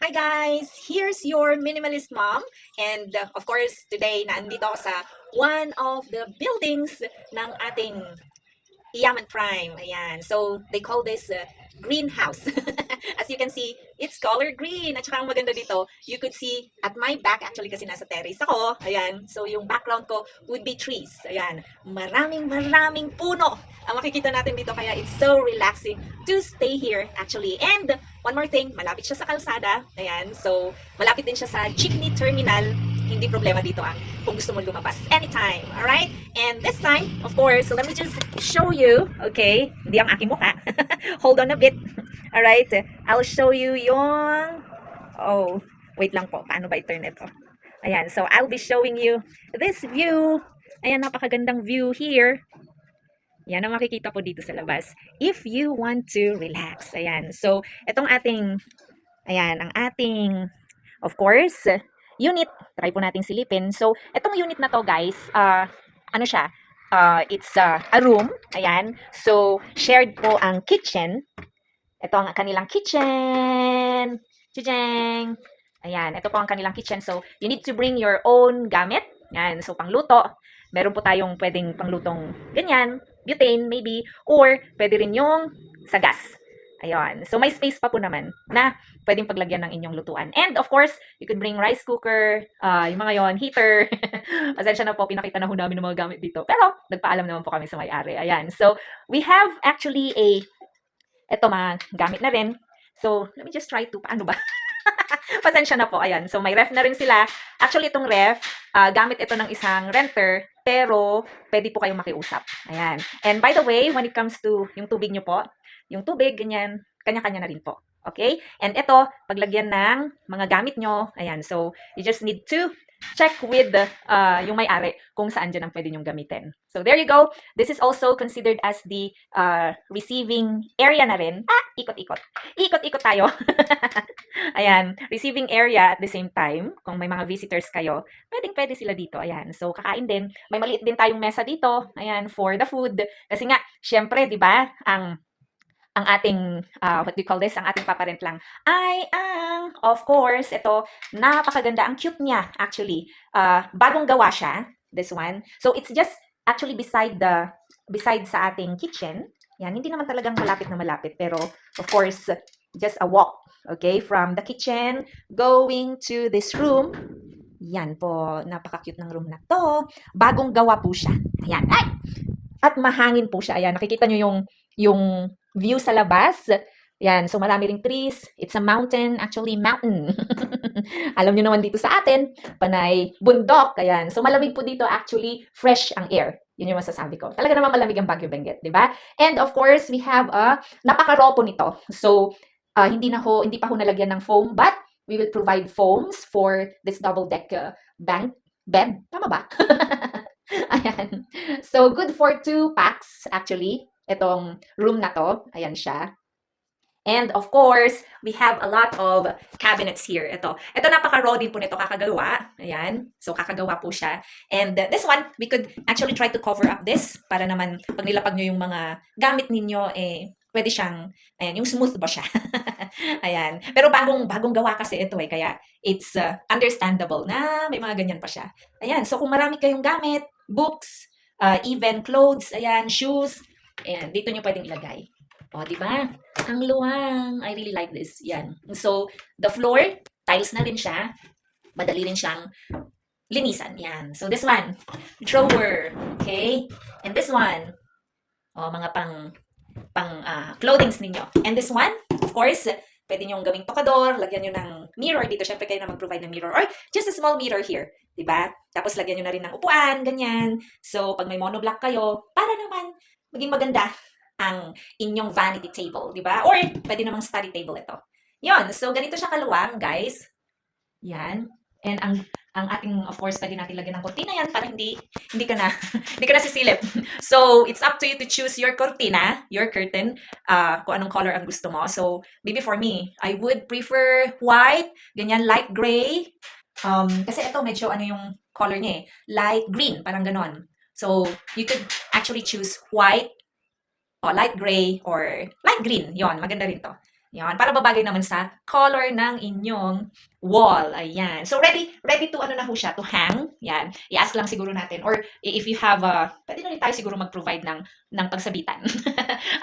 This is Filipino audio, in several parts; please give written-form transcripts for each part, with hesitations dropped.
Hi guys! Here's your minimalist mom and of course today naandito ako sa one of the buildings ng ating Yaman Prime. Ayan. So they call this greenhouse. As you can see, it's color green. At saka ang maganda dito, you could see at my back, actually kasi nasa terrace ako. Ayan. So yung background ko would be trees. Ayan. Maraming puno ang makikita natin dito. Kaya it's so relaxing to stay here actually. And one more thing, malapit siya sa kalsada. Ayan. So malapit din siya sa jeepney terminal. Hindi problema dito kung gusto mo lumabas anytime. Alright? And this time, of course, so let me just show you. Okay? Hindi ang aking mukha. Hold on a bit. Alright? I'll show you yung... Oh, wait lang po. Paano ba i-turn ito? Ayan. So, I'll be showing you this view. Ayan, napakagandang view here. Yan ang makikita po dito sa labas. If you want to relax. Ayan. So, itong ating... Ayan, ang ating... Of course, unit. Try po nating silipin. So, itong unit na to, guys, ano siya? It's a room. Ayan. So, shared po ang kitchen. Ito ang kanilang kitchen. Chijang! Ayan. Ito po ang kanilang kitchen. So, you need to bring your own gamit. Ayan. So, pangluto. Meron po tayong pwedeng panglutong ganyan, butane maybe, or pwede rin yung sa gas. Ayun. So, may space pa po naman na pwedeng paglagyan ng inyong lutuan. And, of course, you could bring rice cooker, yung mga yon, heater. Pasensya na po, pinakita na ho namin ng mga gamit dito. Pero, nagpaalam naman po kami sa may-ari. Ayan. So, we have actually eto mga gamit na rin. So, let me just try to, paano ba? Pasensya na po. Ayan. So, may ref na rin sila. Actually, itong ref, gamit ito ng isang renter, pero pwede po kayong makiusap. Ayan. And by the way, when it comes to yung tubig nyo po, yung tubig, ganyan, kanya-kanya na rin po. Okay? And ito, paglagyan ng mga gamit nyo, ayan, so, you just need to check with yung may-ari kung saan dyan ang pwede nyong gamitin. So, there you go. This is also considered as the receiving area na rin. Ikot-ikot. Ikot-ikot tayo. Ayan, receiving area at the same time. Kung may mga visitors kayo, pwede sila dito. Ayan, so kakain din. May maliit din tayong mesa dito. Ayan, for the food. Kasi nga, syempre, di ba, ang ating, what do you call this? Ang ating paparent lang ay of course, ito, napakaganda. Ang cute niya, actually. Bagong gawa siya, this one. So, it's just actually beside sa ating kitchen. Yan, hindi naman talagang malapit na malapit. Pero, of course, just a walk, okay? From the kitchen, going to this room. Yan po, napaka-cute ng room na to. Bagong gawa po siya. Ayan, ay! At mahangin po siya. Ayan, nakikita nyo yung view sa labas. Yan, so marami ring trees. It's a mountain, actually mountain. Alam niyo naman dito sa atin, panay bundok. Ayan, so malamig po dito, actually fresh ang air. Yun yung masasabi ko. Talaga naman malamig ang Baguio Benguet, di ba? And of course, we have napaka-raw po nito. So, hindi pa ho nalagyan ng foam, but we will provide foams for this double deck bed. Tama ba? Ayan. So, good for 2 packs, actually. Itong room na to. Ayan siya. And of course, we have a lot of cabinets here. Ito napaka-raw din po nito, kakagawa. Ayan. So, kakagawa po siya. And this one, we could actually try to cover up this para naman pag nilapag nyo yung mga gamit ninyo, pwede siyang, ayan, yung smooth ba siya? Ayan. Pero bagong gawa kasi ito kaya it's understandable na may mga ganyan pa siya. Ayan. So, kung marami kayong gamit, books, even clothes, ayan, shoes, ayan, dito nyo pwedeng ilagay. O, di ba? Ang luwang. I really like this. Yan. So, the floor, tiles na rin siya. Madali rin siyang linisan. Yan. So, this one, drawer. Okay? And this one, mga pang clothings ninyo. And this one, of course, pwede nyo gawing tokador, lagyan nyo ng mirror dito. Syempre, kayo na mag-provide ng mirror. Or just a small mirror here. Diba? Tapos, lagyan nyo na rin ng upuan, ganyan. So, pag may monoblock kayo, para naman maging maganda ang inyong vanity table, di ba? Or pwede namang study table ito. Yon, so ganito siya kaluwang, guys. Yan. And ang ating, of course, pwede natin lagyan ng cortina yan para hindi ka na hindi ka na sisilip. So, it's up to you to choose your cortina, your curtain, kung anong color ang gusto mo. So, maybe for me, I would prefer white, ganyan, light gray. Kasi ito medyo ano yung color niya light green, parang ganon. So, you could actually choose white, light gray, or light green. Yon, maganda rin to. Yan, para babagay naman sa color ng inyong wall. Ayan. So, ready to ano na ho siya, to hang. Yan. I-ask lang siguro natin. Or if you have pwede na rin tayo siguro mag-provide ng pagsabitan.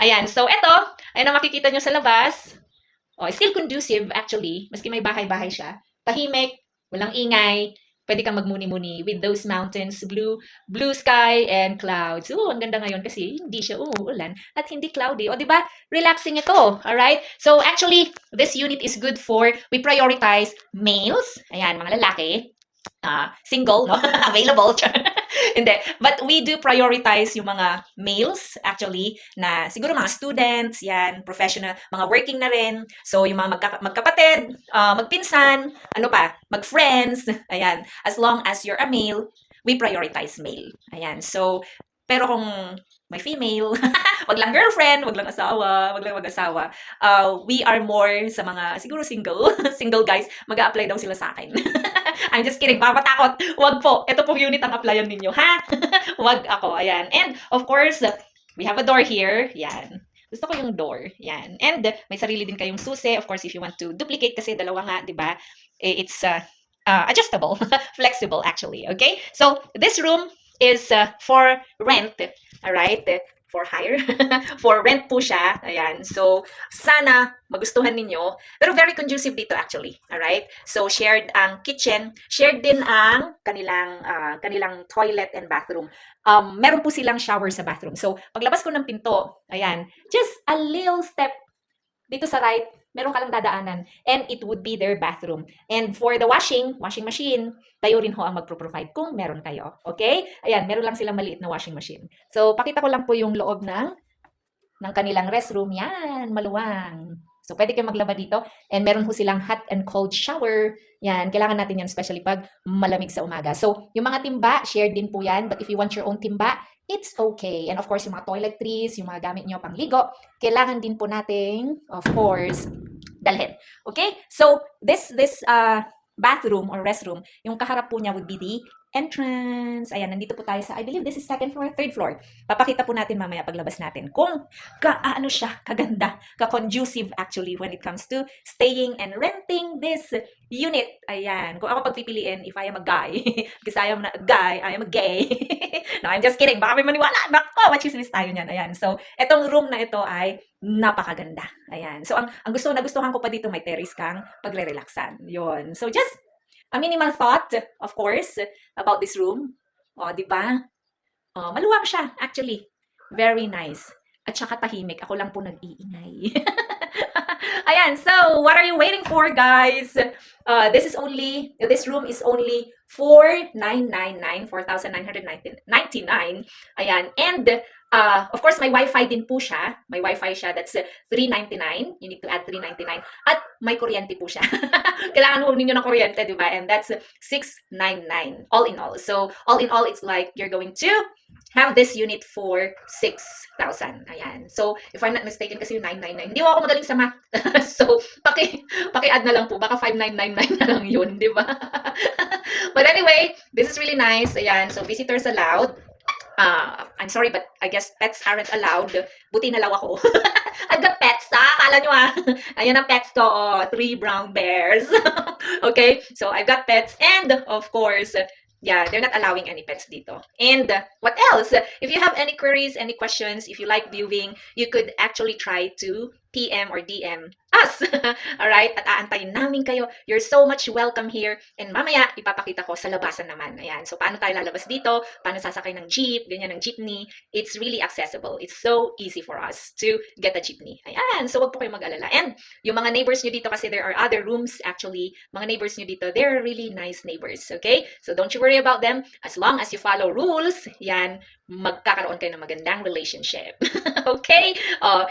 Ayan. So, eto. Ayan ang makikita nyo sa labas. Oh, still conducive actually. Maski may bahay-bahay siya. Tahimik, walang ingay. Pwede kang magmuni-muni with those mountains, blue sky and clouds. Oh, ang ganda ngayon kasi hindi siya umuulan at hindi cloudy. O, di ba? Relaxing ito. Alright? So, actually, this unit is good for, we prioritize males. Ayan, mga lalaki. Single, no? Available. Hindi. But we do prioritize yung mga males, actually, na siguro mga students, yan, professional, mga working na rin. So, yung mga magkapatid, magpinsan, ano pa, mag-friends, ayan. As long as you're a male, we prioritize male. Ayan. So, pero kung may female, wag lang girlfriend, wag lang asawa, wag lang mag-asawa. We are more sa mga, siguro single, single guys, mag-a-apply daw sila sa akin. I'm just kidding, mapatakot. Wag po. Ito pong unit ang applyan ninyo, ha? Wag ako, ayan. And, of course, we have a door here. Yan. Gusto ko yung door. Yan. And, may sarili din kayong susi. Of course, if you want to duplicate, kasi dalawa nga, di ba? It's adjustable. Flexible, actually. Okay? So, this room is for rent. Alright? For hire. For rent po siya. Ayan. So, sana magustuhan ninyo. Pero very conducive dito actually. Alright? So, shared ang kitchen. Shared din ang kanilang toilet and bathroom. Meron po silang shower sa bathroom. So, paglabas ko ng pinto, ayan, just a little step dito sa right, meron ka lang dadaanan. And it would be their bathroom. And for the washing machine, kayo rin ho ang magpro-provide kung meron kayo. Okay? Ayan, meron lang silang maliit na washing machine. So, pakita ko lang po yung loob ng kanilang restroom. Yan, maluwang. So, pwede kayo maglaba dito. And meron ho silang hot and cold shower. Yan, kailangan natin yan, especially pag malamig sa umaga. So, yung mga timba, shared din po yan. But if you want your own timba, it's okay. And of course, yung mga toiletries, yung mga gamit nyo pang ligo, kailangan din po nating, of course, dalhin. Okay? So, this bathroom or restroom, yung kaharap po niya would be the entrance. Ayan, nandito po tayo sa, I believe this is second floor, third floor. Papakita po natin mamaya paglabas natin kung kaano siya, kaganda, ka-conducive actually when it comes to staying and renting this unit. Ayan, kung ako pagpipiliin, if I am a guy, because I am not a guy, I am a gay. No, I'm just kidding. Baka may maniwala. Bako, machismis tayo niyan. Ayan, so, etong room na ito ay napakaganda. Ayan, so, ang nagustuhan ko pa dito, may terrace kang pagre-relaxan. Yun. So, just a minimal thought, of course, about this room. O, di ba? Maluwang siya, actually. Very nice. At saka tahimik. Ako lang po nag-iingay. Ayan, so, what are you waiting for, guys? This room is only 4,999. Ayan, and of course, may Wi-Fi din po siya. May Wi-Fi siya, that's 399. You need to add 399. At may kuryente po siya. Kailangan ho ninyo ng kuryente, di ba? And that's 699, all in all. So, all in all, it's like you're going to have this unit for 6,000. Ayan. So, if I'm not mistaken, kasi yung 999. Hindi ako magaling sa math. So, paki-add na lang po. Baka 5,999 na lang yun, di ba? But anyway, this is really nice. Ayan. So, visitors allowed. I'm sorry, but I guess pets aren't allowed. Buti na lang ako. I've got pets, Akala nyo Ayan ang pets ko, 3 brown bears. Okay? So, I've got pets. And, of course, yeah, they're not allowing any pets dito. And what else? If you have any queries, any questions, if you like viewing, you could actually try to PM or DM us. Alright? At aantayin namin kayo. You're so much welcome here. And mamaya, ipapakita ko sa labasan naman. Ayan. So, paano tayo lalabas dito? Paano sasakay ng jeep? Ganyan ng jeepney. It's really accessible. It's so easy for us to get a jeepney. Ayan. So, wag po kayong mag-alala. And yung mga neighbors nyo dito, kasi there are other rooms actually. Mga neighbors nyo dito, they're really nice neighbors. Okay? So, don't you worry about them. As long as you follow rules, yan, magkakaroon kayo ng magandang relationship. Okay?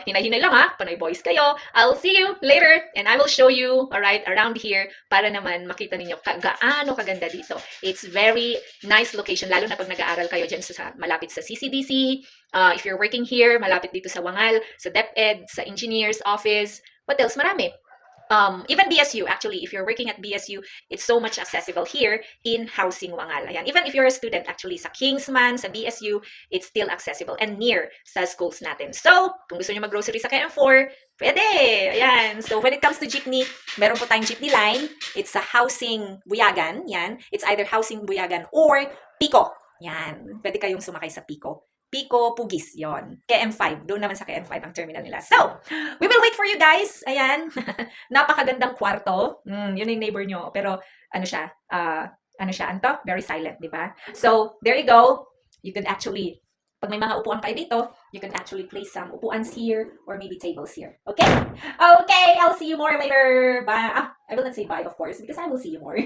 Hinay-hinay lang Panay boys kayo. I'll see you later and I will show you, alright, around here para naman makita ninyo gaano kaganda dito. It's very nice location, lalo na pag nag-aaral kayo dyan malapit sa CCDC. If you're working here, malapit dito sa Wangal, sa DepEd, sa engineer's office. What else? Marami. Even BSU, actually, if you're working at BSU, it's so much accessible here in Housing Wangal. Ayan. Even if you're a student, actually, sa Kingsman, sa BSU, it's still accessible and near sa schools natin. So, kung gusto nyo mag-grocery sa KM4, Pwede. Ayan. So, when it comes to jeepney, meron po tayong jeepney line. It's a housing buyagan. Yan. It's either housing buyagan or Pico. Yan. Pwede kayong sumakay sa Pico. Pico Pugis. Yon. KM5. Doon naman sa KM5 ang terminal nila. So, we will wait for you guys. Ayan. Napakagandang kwarto. Yun yung neighbor nyo. Pero, ano siya? Anto? Very silent, di ba? So, there you go. You could actually, pag may mga upuan kayo dito, you can actually place some upuans here or maybe tables here. Okay? Okay, I'll see you more later. Bye. I will not say bye, of course, because I will see you more.